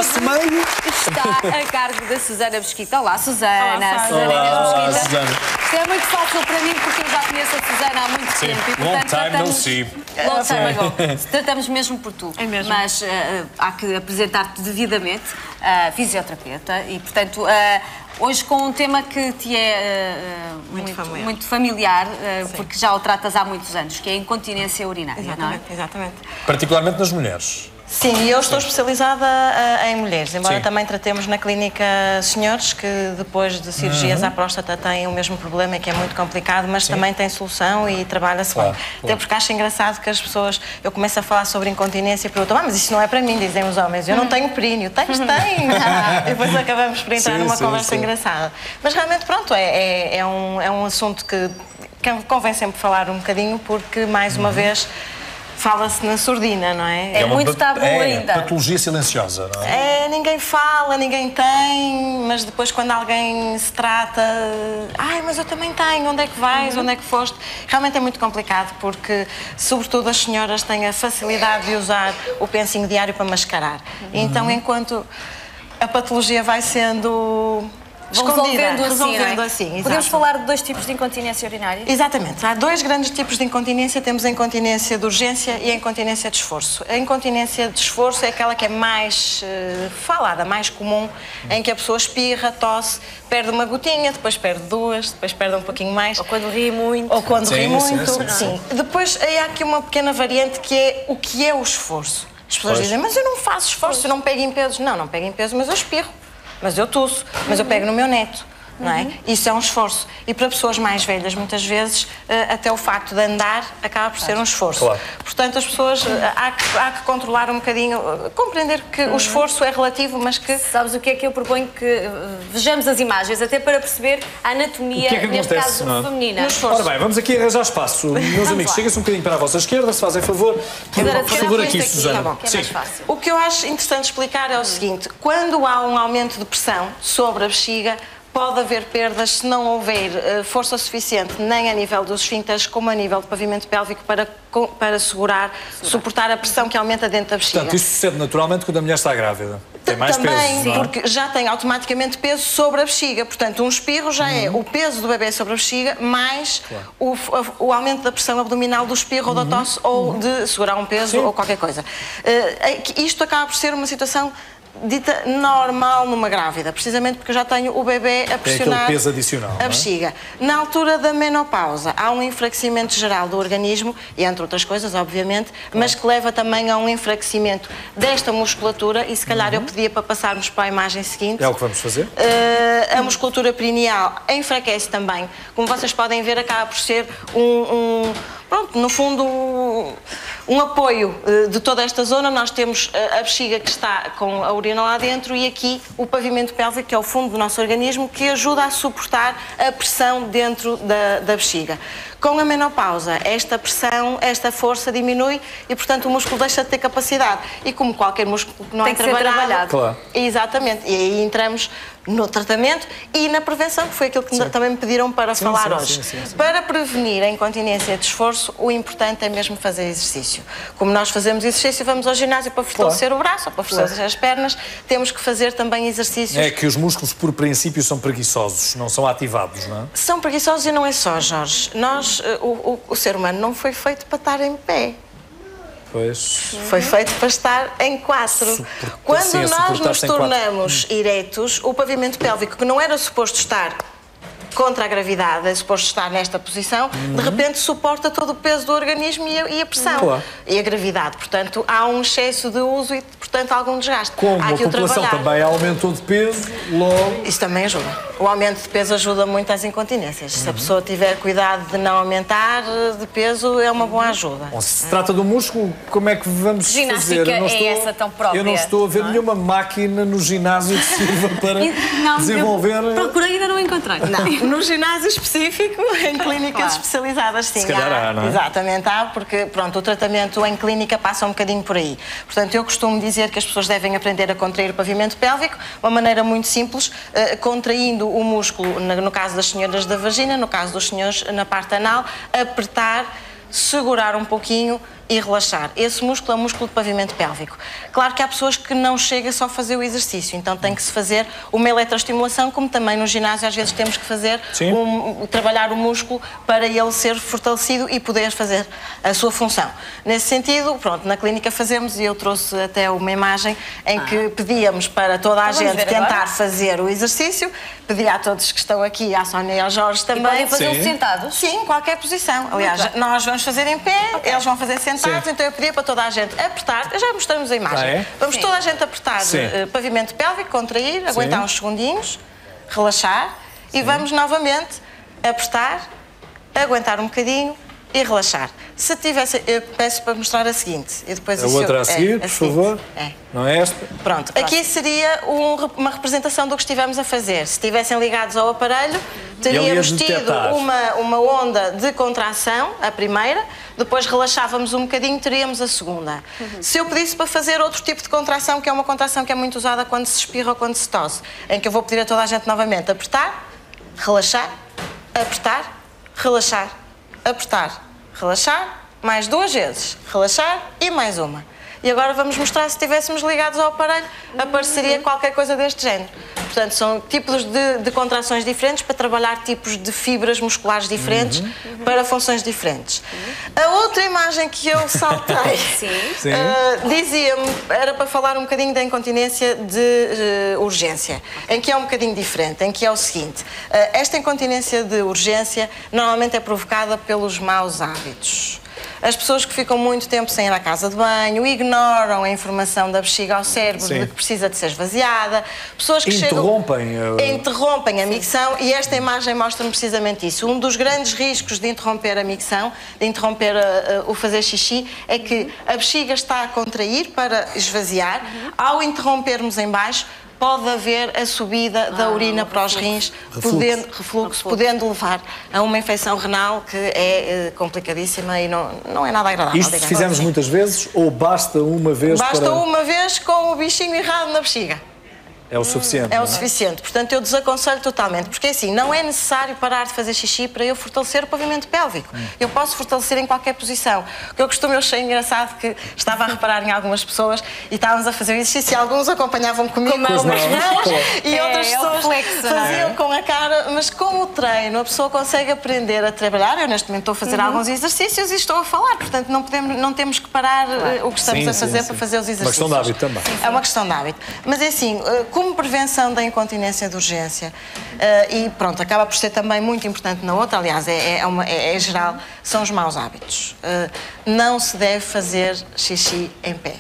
nosso meio está a cargo da Susana Mesquita. Olá, Susana. Olá, Susana Mesquita. Susana. Isto é muito fácil para mim porque eu já conheço a Susana há muito tempo. E, Long portanto, time no see. Long time ago. Tratamos mesmo por tu. É mesmo. Mas há que apresentar-te devidamente, fisioterapeuta, e, portanto, hoje com um tema que te é muito familiar, porque já o tratas há muitos anos, que é a incontinência urinária. Exatamente, não é? exatamente. Particularmente nas mulheres. Sim, eu estou especializada em mulheres, embora Sim. também tratemos na clínica senhores que depois de cirurgias à próstata têm o mesmo problema, que é muito complicado, mas também tem solução e trabalha-se bem. Até porque acho engraçado que as pessoas, eu começo a falar sobre incontinência e perguntam, mas isso não é para mim, dizem os homens, eu não tenho períneo. Tens, tem! E depois acabamos por entrar numa conversa engraçada. Mas realmente, pronto, é um assunto que convém sempre falar um bocadinho, porque, mais uma vez, fala-se na surdina, não é? É muito tabu ainda. Patologia silenciosa, não é? Ninguém fala, ninguém tem, mas depois quando alguém se trata, mas eu também tenho, onde é que vais, onde é que foste? Realmente é muito complicado porque, sobretudo, as senhoras têm a facilidade de usar o pensinho diário para mascarar. Então, enquanto a patologia vai sendo escondida, resolvendo assim. Podemos falar de dois tipos de incontinência urinária? Exatamente. Há dois grandes tipos de incontinência. Temos a incontinência de urgência e a incontinência de esforço. A incontinência de esforço é aquela que é mais falada, mais comum, em que a pessoa espirra, tosse, perde uma gotinha, depois perde duas, depois perde um pouquinho mais. Ou quando ri muito. Ou quando ri muito, sim. Depois aí há aqui uma pequena variante que é o que é o esforço. As pessoas dizem, mas eu não faço esforço, eu não pego em pesos. Não pego em peso, mas eu espirro. Mas eu tuço, mas eu pego no meu neto, não é? Isso é um esforço. E para pessoas mais velhas, muitas vezes, até o facto de andar acaba por ser um esforço. Claro. Portanto, as pessoas, há que controlar um bocadinho, compreender que o esforço é relativo, mas que... Sabes o que é que eu proponho? Que vejamos as imagens, até para perceber a anatomia, neste caso, feminina. Ora bem, vamos aqui arranjar espaço. Meus amigos, chega-se um bocadinho para a vossa esquerda, se fazem favor. Por favor, aqui, Susana. Que é mais fácil. O que eu acho interessante explicar é o seguinte: quando há um aumento de pressão sobre a bexiga, pode haver perdas se não houver força suficiente nem a nível dos esfíncteres como a nível do pavimento pélvico para suportar a pressão que aumenta dentro da bexiga. Portanto, isto sucede naturalmente quando a mulher está grávida. Tem mais também, peso, porque já tem automaticamente peso sobre a bexiga. Portanto, um espirro já é o peso do bebê sobre a bexiga mais o aumento da pressão abdominal do espirro ou da tosse ou de segurar um peso ou qualquer coisa. Isto acaba por ser uma situação dita normal numa grávida, precisamente porque eu já tenho o bebê a pressionar aquele peso adicional, a bexiga. Na altura da menopausa há um enfraquecimento geral do organismo, e entre outras coisas, obviamente, mas que leva também a um enfraquecimento desta musculatura, e se calhar eu pedia para passarmos para a imagem seguinte. É o que vamos fazer. A musculatura perineal enfraquece também. Como vocês podem ver, acaba por ser pronto, no fundo, um apoio de toda esta zona. Nós temos a bexiga que está com a urina lá dentro e aqui o pavimento pélvico, que é o fundo do nosso organismo, que ajuda a suportar a pressão dentro da bexiga. Com a menopausa, esta pressão, esta força diminui e, portanto, o músculo deixa de ter capacidade. E como qualquer músculo que não é trabalhado... Claro. Exatamente. E aí entramos no tratamento e na prevenção, que foi aquilo que também me pediram para falar hoje. Sim. Para prevenir a incontinência de esforço, o importante é mesmo fazer exercício. Como nós fazemos exercício, vamos ao ginásio para fortalecer o braço ou para fortalecer as pernas, temos que fazer também exercícios. É que os músculos, por princípio, são preguiçosos, não são ativados, não é? São preguiçosos e não é só, Jorge. O ser humano não foi feito para estar em pé. Pois. Foi feito para estar em quatro. Quando nós nos tornamos eretos, o pavimento pélvico, que não era suposto estar contra a gravidade, é suposto estar nesta posição, de repente suporta todo o peso do organismo e a pressão e a gravidade. Portanto, há um excesso de uso e, portanto, algum desgaste. Como a população também aumentou de peso, logo... Isso também ajuda. O aumento de peso ajuda muito às incontinências. Se a pessoa tiver cuidado de não aumentar de peso, é uma boa ajuda. Bom, se trata do músculo, como é que vamos fazer? Ginástica é essa tão própria. Eu não estou a ver nenhuma máquina no ginásio que sirva para desenvolver... Procurei e ainda não encontrei. Não. No ginásio específico, em clínicas especializadas, sim. Se calhar há, não é? Exatamente, há, porque pronto, o tratamento em clínica passa um bocadinho por aí. Portanto, eu costumo dizer que as pessoas devem aprender a contrair o pavimento pélvico, uma maneira muito simples, contraindo o músculo, no caso das senhoras da vagina, no caso dos senhores na parte anal, apertar, segurar um pouquinho, e relaxar. Esse músculo é o músculo de pavimento pélvico. Claro que há pessoas que não chegam só a fazer o exercício, então tem que se fazer uma eletroestimulação, como também no ginásio às vezes temos que fazer, trabalhar o músculo para ele ser fortalecido e poder fazer a sua função. Nesse sentido, pronto, na clínica fazemos, e eu trouxe até uma imagem em que pedíamos para toda a gente tentar fazer o exercício, pedi a todos que estão aqui, à Sónia e ao Jorge também. E podem fazê-lo sentados? Sim, qualquer posição. Aliás, nós vamos fazer em pé, eles vão fazer sentados, então eu pedia para toda a gente apertar, já mostramos a imagem. Vamos toda a gente apertar pavimento pélvico, contrair, aguentar uns segundinhos, relaxar e vamos novamente apertar, aguentar um bocadinho e relaxar. Se tivesse, eu peço para mostrar a seguinte. E depois a outra a seguir, por favor. Não é esta? Pronto. Aqui seria uma representação do que estivemos a fazer. Se estivessem ligados ao aparelho, teríamos tido uma onda de contração, a primeira, depois relaxávamos um bocadinho, teríamos a segunda. Se eu pedisse para fazer outro tipo de contração, que é uma contração que é muito usada quando se espirra ou quando se tosse, em que eu vou pedir a toda a gente novamente apertar, relaxar, apertar, relaxar, apertar, relaxar, mais 2 vezes, relaxar e mais uma. E agora vamos mostrar, se estivéssemos ligados ao aparelho, apareceria qualquer coisa deste género. Portanto, são tipos de contrações diferentes para trabalhar tipos de fibras musculares diferentes para funções diferentes. A outra imagem que eu saltei dizia-me, era para falar um bocadinho da incontinência de urgência, em que é um bocadinho diferente, em que é o seguinte, esta incontinência de urgência normalmente é provocada pelos maus hábitos. As pessoas que ficam muito tempo sem ir à casa de banho, ignoram a informação da bexiga ao cérebro de que precisa de ser esvaziada, pessoas que interrompem a micção, e esta imagem mostra-me precisamente isso. Um dos grandes riscos de interromper a micção, de interromper o fazer xixi, é que a bexiga está a contrair para esvaziar, ao interrompermos em baixo, pode haver a subida da urina para os rins, refluxo, podendo levar a uma infecção renal que é complicadíssima e não é nada agradável. Isto fizemos muitas vezes ou basta uma vez? Basta uma vez com o bichinho errado na bexiga. É o suficiente. É o suficiente. Portanto, eu desaconselho totalmente. Porque assim, não é necessário parar de fazer xixi para eu fortalecer o pavimento pélvico. Eu posso fortalecer em qualquer posição. O que eu costumo, eu achei engraçado que estava a reparar em algumas pessoas e estávamos a fazer exercício e alguns acompanhavam comigo com as mãos e outras pessoas faziam com a cara. Mas com o treino, a pessoa consegue aprender a trabalhar. Eu neste momento estou a fazer alguns exercícios e estou a falar. Portanto, não temos que parar o que estamos a fazer para fazer os exercícios. É uma questão de hábito também. É uma questão de hábito. Mas é assim, como prevenção da incontinência de urgência, e pronto, acaba por ser também muito importante na outra, aliás, é geral, são os maus hábitos. Não se deve fazer xixi em pé.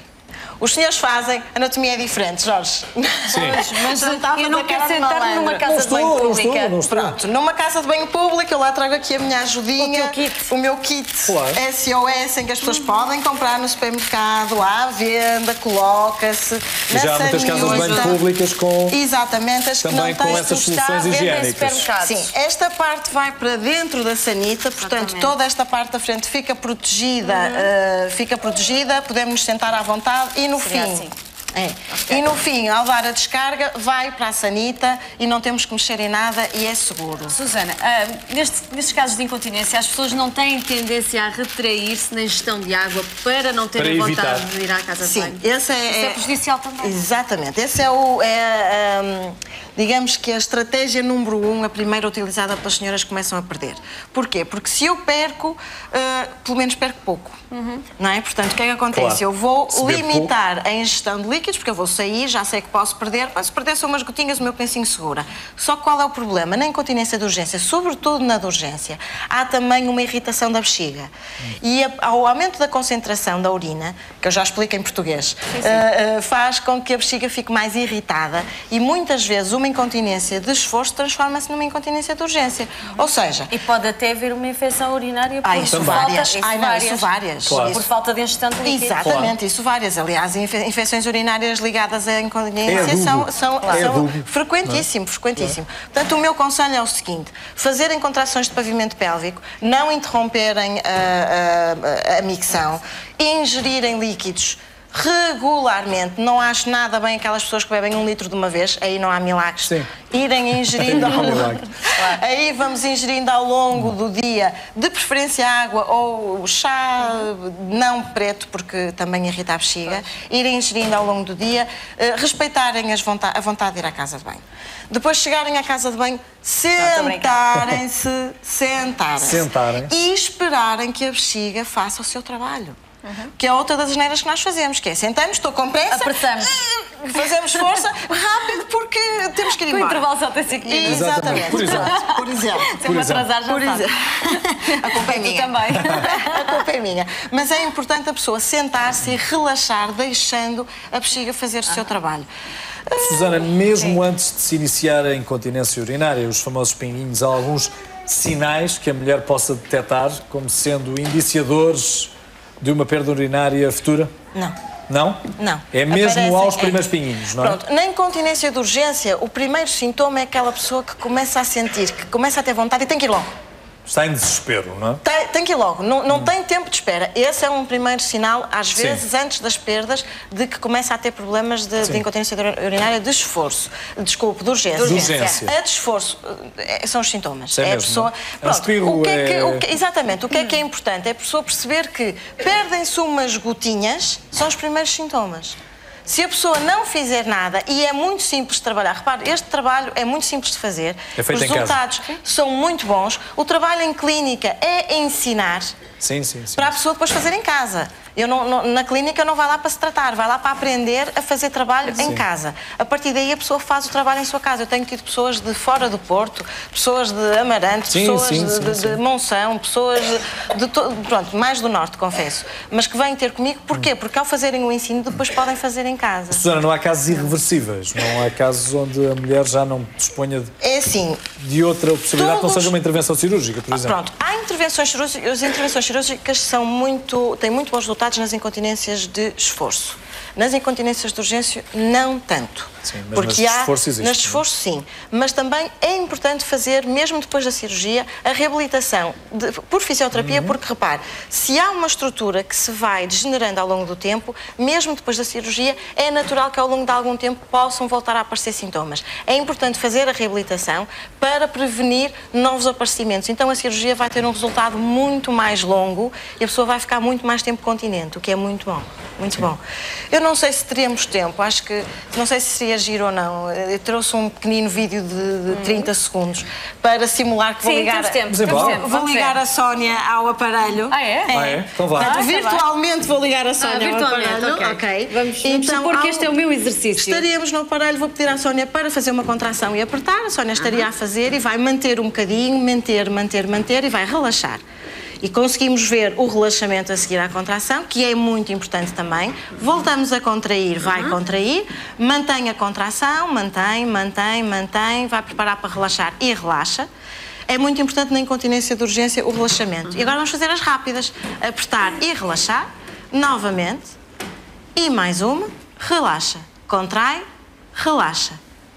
Os senhores fazem, a anatomia é diferente, Jorge. Sim. Mas eu não quero sentar numa casa de banho pública. Pronto, numa casa de banho pública, eu lá trago aqui a minha ajudinha, o meu kit SOS, em que as pessoas podem comprar no supermercado, à venda, coloca-se na já há muitas casas de banho públicas com... Exatamente, as que também não têm com essas soluções higiênicas. Sim, esta parte vai para dentro da sanita, portanto, toda esta parte da frente fica protegida, podemos nos sentar à vontade e no fim, e no fim, ao dar a descarga, vai para a sanita e não temos que mexer em nada e é seguro. Susana, nestes casos de incontinência, as pessoas não têm tendência a retrair-se na ingestão de água para não terem vontade de ir à casa de banho? Isso é prejudicial também. Exatamente. Esse digamos que a estratégia número 1, a primeira utilizada pelas senhoras que começam a perder. Porquê? Porque se eu perco, pelo menos perco pouco. Não é? Portanto, o que é que acontece? Claro. Eu vou limitar a ingestão de líquidos, porque eu vou sair, já sei que posso perder, mas se perder são umas gotinhas, o meu pensinho segura. Só que qual é o problema? Na incontinência de urgência, sobretudo na de urgência, há também uma irritação da bexiga. E ao aumento da concentração da urina, que eu já explico em português, faz com que a bexiga fique mais irritada e muitas vezes uma incontinência de esforço transforma-se numa incontinência de urgência. Ou seja... E pode até haver uma infecção urinária por isso várias. Claro. Por falta de ingestão de líquidos. Exatamente, isso várias. Aliás, infecções urinárias ligadas à incontinência são frequentíssimo. Portanto, o meu conselho é o seguinte: fazerem contrações de pavimento pélvico, não interromperem a micção, ingerirem líquidos regularmente. Não acho nada bem aquelas pessoas que bebem 1 litro de uma vez, aí não há milagres. Irem ingerindo Aí vamos ingerindo ao longo do dia, de preferência água ou chá não preto, porque também irrita a bexiga, irem ingerindo ao longo do dia, respeitarem a vontade de ir à casa de banho. Depois chegarem à casa de banho, sentarem-se e esperarem que a bexiga faça o seu trabalho. Que é outra das asneiras que nós fazemos, que é sentamos, estou com pressa, apressamos, fazemos força, rápido, porque temos que ir embora. O intervalo só tem 5 minutos. Exatamente. Por exemplo. Se eu atrasar, já sabe. A culpa é minha. Também. A culpa é minha. Mas é importante a pessoa sentar-se e relaxar, deixando a bexiga fazer o seu trabalho. Susana, mesmo antes de se iniciar a incontinência urinária, os famosos pinguinhos, há alguns sinais que a mulher possa detectar como sendo indiciadores de uma perda urinária futura? Não. Não? Não. É mesmo aos primeiros pinguinhos, não é? Pronto, na incontinência de urgência, o primeiro sintoma é aquela pessoa que começa a sentir, que começa a ter vontade e tem que ir logo. Está em desespero, não é? Tem que ir logo, não tem tempo de espera. Esse é um primeiro sinal, às vezes, antes das perdas, de que começa a ter problemas de incontinência urinária de esforço. Desculpe, de urgência. De urgência. A de esforço são os sintomas. É a mesmo, pessoa. Pronto, exatamente, o que é importante? É a pessoa perceber que perdem-se umas gotinhas, são os primeiros sintomas. Se a pessoa não fizer nada, e é muito simples de trabalhar, repare, este trabalho é muito simples de fazer, os resultados são muito bons, o trabalho em clínica é ensinar para a pessoa depois fazer em casa. Na clínica não vai lá para se tratar, vai lá para aprender a fazer trabalho em casa. A partir daí a pessoa faz o trabalho em sua casa. Eu tenho tido pessoas de fora do Porto, pessoas de Amarante, pessoas de Monção, pessoas pronto, mais do Norte, confesso. Mas que vêm ter comigo, porquê? Porque ao fazerem o ensino depois podem fazer em casa. Susana, não há casos irreversíveis? Não há casos onde a mulher já não disponha de outra possibilidade que não seja uma intervenção cirúrgica, por exemplo? Pronto, há intervenções cirúrgicas, as intervenções cirúrgicas têm muito bons resultados nas incontinências de esforço. Nas incontinências de urgência, não tanto. Sim, mas porque nas de esforço existe. Nas de esforço, sim. Mas também é importante fazer, mesmo depois da cirurgia, a reabilitação por fisioterapia, porque, repare, se há uma estrutura que se vai degenerando ao longo do tempo, mesmo depois da cirurgia, é natural que ao longo de algum tempo possam voltar a aparecer sintomas. É importante fazer a reabilitação para prevenir novos aparecimentos. Então a cirurgia vai ter um resultado muito mais longo e a pessoa vai ficar muito mais tempo continente, o que é muito bom. Muito bom. Eu não sei se teríamos tempo, acho que, não sei se seria giro ou não. Eu trouxe um pequenino vídeo de 30 segundos para simular que vou ligar, vou ligar a Sónia ao aparelho. Ah, é? Então vá. Virtualmente vou ligar a Sónia ao aparelho. Ok. Vamos supor que este é o meu exercício. Estaríamos no aparelho, vou pedir à Sónia para fazer uma contração e apertar. A Sónia estaria a fazer e vai manter um bocadinho, manter e vai relaxar. E conseguimos ver o relaxamento a seguir à contração, que é muito importante também. Voltamos a contrair, vai contrair, mantém a contração, mantém, vai preparar para relaxar e relaxa. É muito importante na incontinência de urgência o relaxamento. E agora vamos fazer as rápidas. Apertar e relaxar, novamente, e mais uma, relaxa, contrai, relaxa.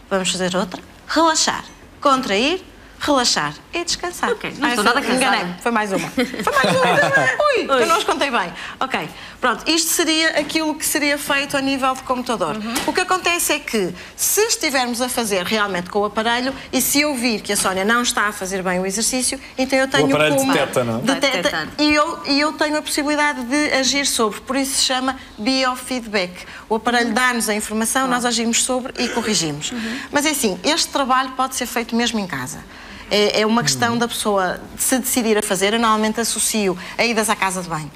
Vamos fazer outra, relaxar, contrair, relaxar e descansar. Ok, não estou nada cansada. Enganei-me, foi mais uma. Ui, eu não os contei bem. Ok, pronto, isto seria aquilo que seria feito a nível de computador. O que acontece é que, se estivermos a fazer realmente com o aparelho e se eu vir que a Sónia não está a fazer bem o exercício, então eu tenho o aparelho detecta, não? Detecta, e eu tenho a possibilidade de agir sobre, por isso se chama biofeedback. O aparelho dá-nos a informação, nós agimos sobre e corrigimos. Mas é assim, este trabalho pode ser feito mesmo em casa. É uma questão da pessoa se decidir a fazer. Eu normalmente associo a idas à casa de banho.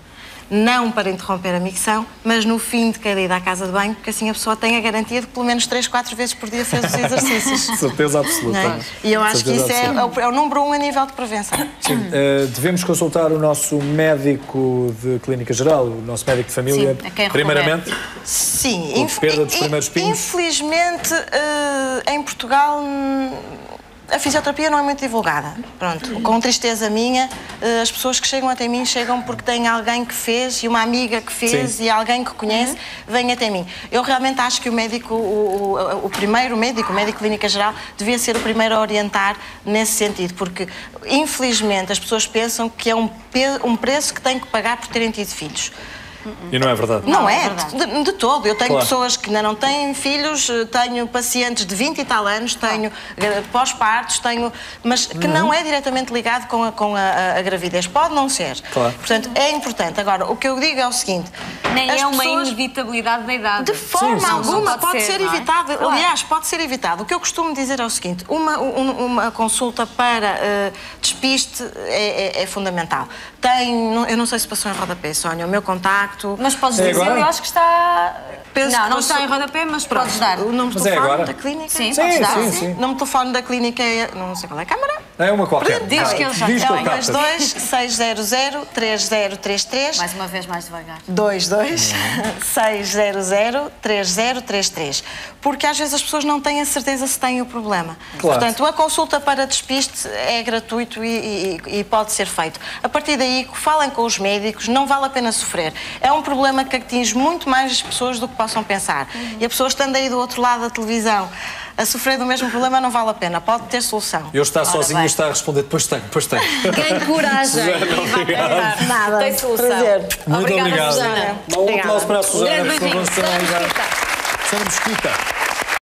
Não para interromper a micção, mas no fim de cada ida à casa de banho, porque assim a pessoa tem a garantia de que pelo menos 3, 4 vezes por dia fez os exercícios. Certeza absoluta. É? E eu acho que isso é o número 1 a nível de prevenção. Sim. Devemos consultar o nosso médico de clínica geral, o nosso médico de família, primeiramente? Sim. Por perda dos primeiros pingos? Infelizmente, em Portugal, a fisioterapia não é muito divulgada. Pronto, com tristeza minha, as pessoas que chegam até mim chegam porque têm alguém que fez e uma amiga que fez e alguém que conhece vem até mim. Eu realmente acho que o médico, o primeiro médico, o médico de clínica geral, devia ser o primeiro a orientar nesse sentido, porque infelizmente as pessoas pensam que é um preço que têm que pagar por terem tido filhos. E não é verdade? Não é, de todo. Eu tenho pessoas que ainda não têm filhos, tenho pacientes de 20 e tal anos, tenho pós-partos, mas que não é diretamente ligado com a gravidez. Pode não ser. Claro. Portanto, é importante. Agora, o que eu digo é o seguinte... Nem é uma inevitabilidade da idade. De forma alguma, pode ser evitado. Claro. Aliás, pode ser evitado. O que eu costumo dizer é o seguinte, uma consulta para despiste é fundamental. Eu não sei se passou em rodapé, Sónia, o meu contacto... Mas podes dizer, eu acho que está... Não está em rodapé, mas podes dar. O número de telefone da clínica? Sim, podes dar. O número de telefone da clínica é... Não sei qual é a câmara. É uma qualquer. Diz que ele já tem. 22-600-3033. Mais uma vez, mais devagar. 22-600-3033. Porque às vezes as pessoas não têm a certeza se têm o problema. Claro. Portanto, a consulta para despiste é gratuito e pode ser feito. A partir daí, falem com os médicos, não vale a pena sofrer. É um problema que atinge muito mais as pessoas do que possam pensar. E a pessoa estando aí do outro lado da televisão a sofrer do mesmo problema não vale a pena, pode ter solução. Eu estar sozinho e estar a responder, depois tenho. Ganhe coragem. Nada, tem solução. Prazer. Muito obrigado. Susana. Um aplauso para a Susana. Grande beijinho. Susana Mesquita.